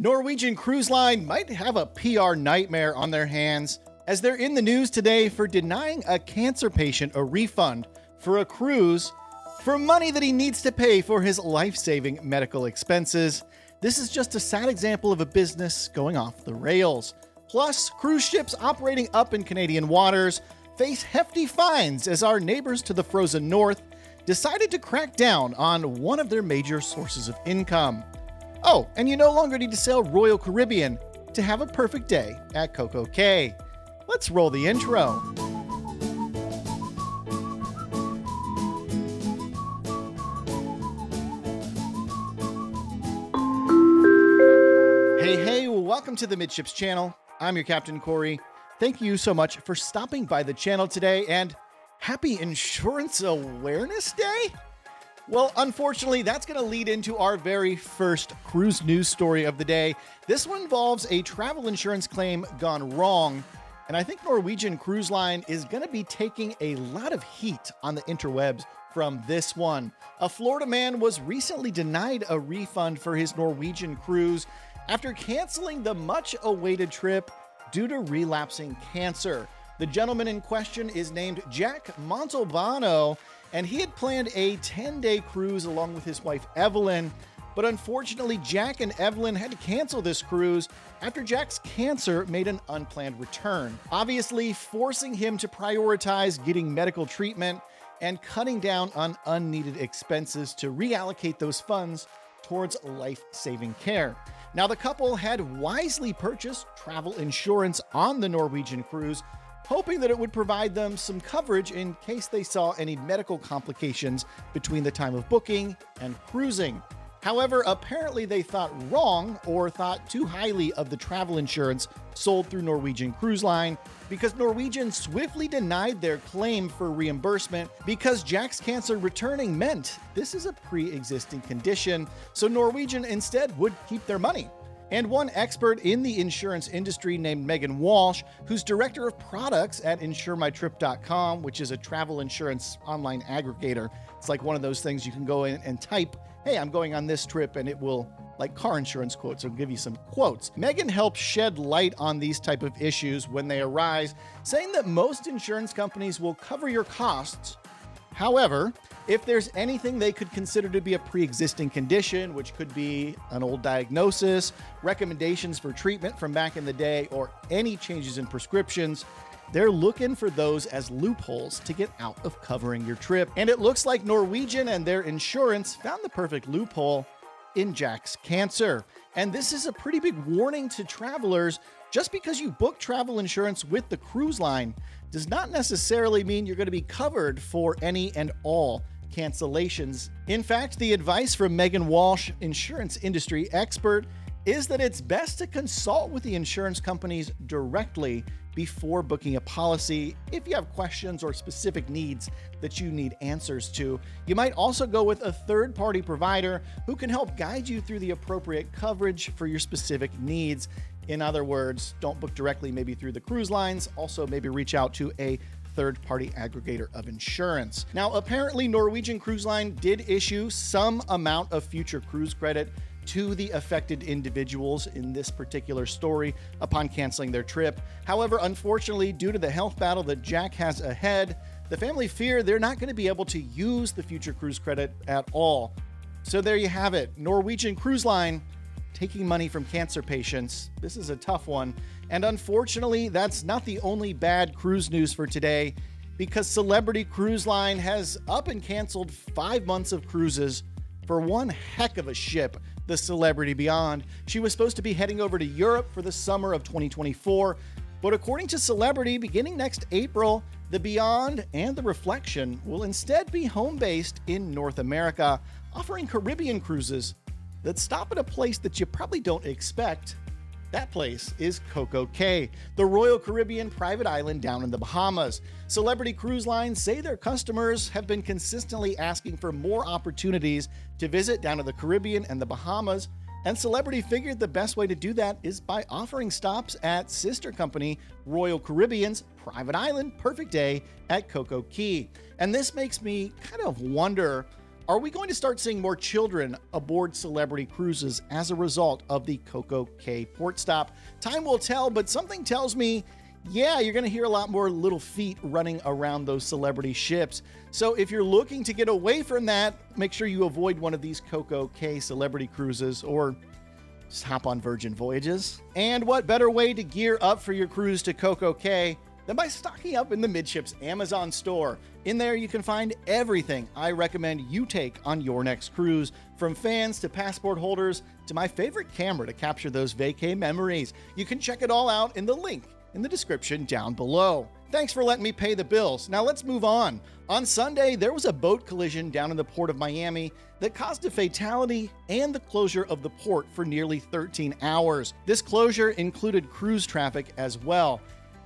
Norwegian Cruise Line might have a PR nightmare on their hands as they're in the news today for denying a cancer patient a refund for a cruise for money that he needs to pay for his life-saving medical expenses. This is just a sad example of a business going off the rails. Plus, cruise ships operating up in Canadian waters face hefty fines as our neighbors to the frozen north decided to crack down on one of their major sources of income. Oh, and you no longer need to sail Royal Caribbean to have a perfect day at cococay. Let's roll the intro. Hey, welcome to the Midships channel. I'm your Captain Corey. Thank you so much for stopping by the channel today, and happy Insurance Awareness Day? Well, unfortunately, that's going to lead into our very first cruise news story of the day. This one involves a travel insurance claim gone wrong, and I think Norwegian Cruise Line is going to be taking a lot of heat on the interwebs from this one. A Florida man was recently denied a refund for his Norwegian cruise after canceling the much-awaited trip due to relapsing cancer. The gentleman in question is named Jack Montalbano, and he had planned a 10-day cruise along with his wife Evelyn, but unfortunately Jack and Evelyn had to cancel this cruise after Jack's cancer made an unplanned return, obviously forcing him to prioritize getting medical treatment and cutting down on unneeded expenses to reallocate those funds towards life-saving care. Now, the couple had wisely purchased travel insurance on the Norwegian cruise, hoping that it would provide them some coverage in case they saw any medical complications between the time of booking and cruising. However, apparently they thought wrong or thought too highly of the travel insurance sold through Norwegian Cruise Line, because Norwegian swiftly denied their claim for reimbursement because Jack's cancer returning meant this is a pre-existing condition, so Norwegian instead would keep their money. And one expert in the insurance industry named Megan Walsh, who's director of products at insuremytrip.com, which is a travel insurance online aggregator. It's like one of those things you can go in and type, hey, I'm going on this trip, and it will, like car insurance quotes, it'll give you some quotes. Megan helps shed light on these type of issues when they arise, saying that most insurance companies will cover your costs. However, if there's anything they could consider to be a pre-existing condition, which could be an old diagnosis, recommendations for treatment from back in the day, or any changes in prescriptions, they're looking for those as loopholes to get out of covering your trip. And it looks like Norwegian and their insurance found the perfect loophole in Jack's cancer. And this is a pretty big warning to travelers. Just because you book travel insurance with the cruise line does not necessarily mean you're going to be covered for any and all cancellations. In fact, the advice from Megan Walsh, insurance industry expert, is that it's best to consult with the insurance companies directly before booking a policy if you have questions or specific needs that you need answers to. You might also go with a third-party provider who can help guide you through the appropriate coverage for your specific needs. In other words, don't book directly maybe through the cruise lines. Also, maybe reach out to a third-party aggregator of insurance. Now, apparently Norwegian Cruise Line did issue some amount of future cruise credit to the affected individuals in this particular story upon canceling their trip. However, unfortunately, due to the health battle that Jack has ahead, the family fear they're not going to be able to use the future cruise credit at all. So there you have it. Norwegian Cruise Line taking money from cancer patients. This is a tough one. And unfortunately, that's not the only bad cruise news for today, because Celebrity Cruise Line has up and canceled 5 months of cruises for one heck of a ship, the Celebrity Beyond. She was supposed to be heading over to Europe for the summer of 2024, but according to Celebrity, beginning next April, the Beyond and the Reflection will instead be home-based in North America, offering Caribbean cruises that stop at a place that you probably don't expect. That place is cococay, the Royal Caribbean private island down in the Bahamas. Celebrity Cruise Lines say their customers have been consistently asking for more opportunities to visit down to the Caribbean and the Bahamas, and Celebrity figured the best way to do that is by offering stops at sister company Royal Caribbean's private island Perfect Day at Coco Cay. And this makes me kind of wonder Are we going to start seeing more children aboard celebrity cruises as a result of the cococay port stop? Time will tell, but something tells me, yeah, you're going to hear a lot more little feet running around those celebrity ships. So if you're looking to get away from that, make sure you avoid one of these cococay celebrity cruises or just hop on Virgin Voyages. And what better way to gear up for your cruise to cococay than by stocking up in the Midships Amazon store. In there, you can find everything I recommend you take on your next cruise, from fans to passport holders to my favorite camera to capture those vacay memories. You can check it all out in the link in the description down below. Thanks for letting me pay the bills. Now let's move on. On Sunday, there was a boat collision down in the port of Miami that caused a fatality and the closure of the port for nearly 13 hours. This closure included cruise traffic as well.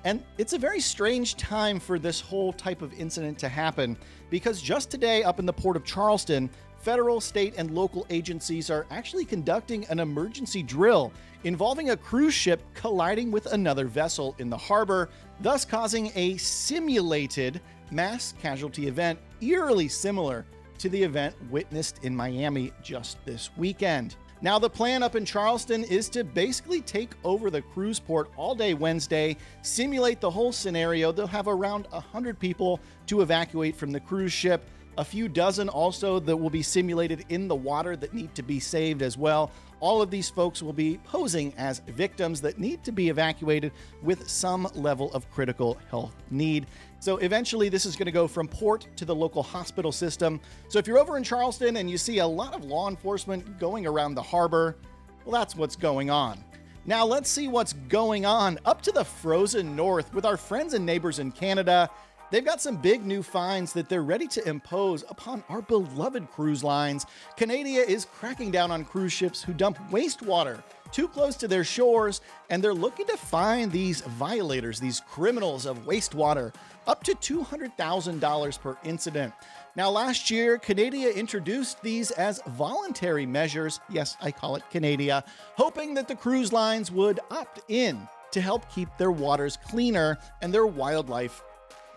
And it's a very strange time for this whole type of incident to happen, because just today up in the port of Charleston, federal, state, and local agencies are actually conducting an emergency drill involving a cruise ship colliding with another vessel in the harbor, thus causing a simulated mass casualty event eerily similar to the event witnessed in Miami just this weekend. Now, the plan up in Charleston is to basically take over the cruise port all day Wednesday, simulate the whole scenario. They'll have around 100 people to evacuate from the cruise ship, a few dozen also that will be simulated in the water that need to be saved as well. All of these folks will be posing as victims that need to be evacuated with some level of critical health need. So eventually this is going to go from port to the local hospital system. So if you're over in Charleston and you see a lot of law enforcement going around the harbor, well, that's what's going on. Now let's see what's going on up to the frozen north with our friends and neighbors in Canada. They've got some big new fines that they're ready to impose upon our beloved cruise lines. Canadia is cracking down on cruise ships who dump wastewater too close to their shores, and they're looking to fine these violators, these criminals of wastewater, up to $200,000 per incident. Now, last year, Canadia introduced these as voluntary measures. Yes, I call it Canadia, hoping that the cruise lines would opt in to help keep their waters cleaner and their wildlife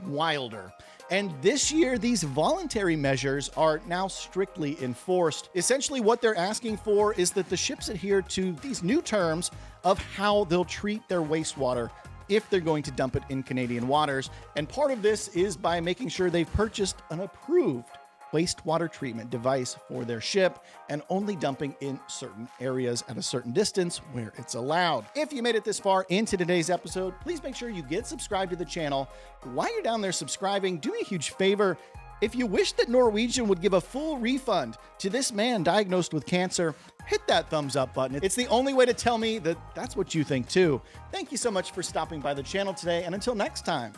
wilder. And this year, these voluntary measures are now strictly enforced. Essentially, what they're asking for is that the ships adhere to these new terms of how they'll treat their wastewater if they're going to dump it in Canadian waters. And part of this is by making sure they've purchased an approved wastewater treatment device for their ship and only dumping in certain areas at a certain distance where it's allowed. If you made it this far into today's episode, please make sure you get subscribed to the channel. While you're down there subscribing, do me a huge favor. If you wish that Norwegian would give a full refund to this man diagnosed with cancer, hit that thumbs up button. It's the only way to tell me that that's what you think too. Thank you so much for stopping by the channel today, and until next time,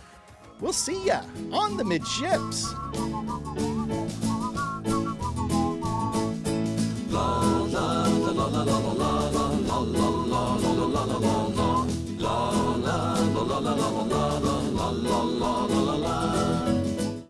we'll see ya on the Midships. La la la la la la la la la la la la la la la la la la la.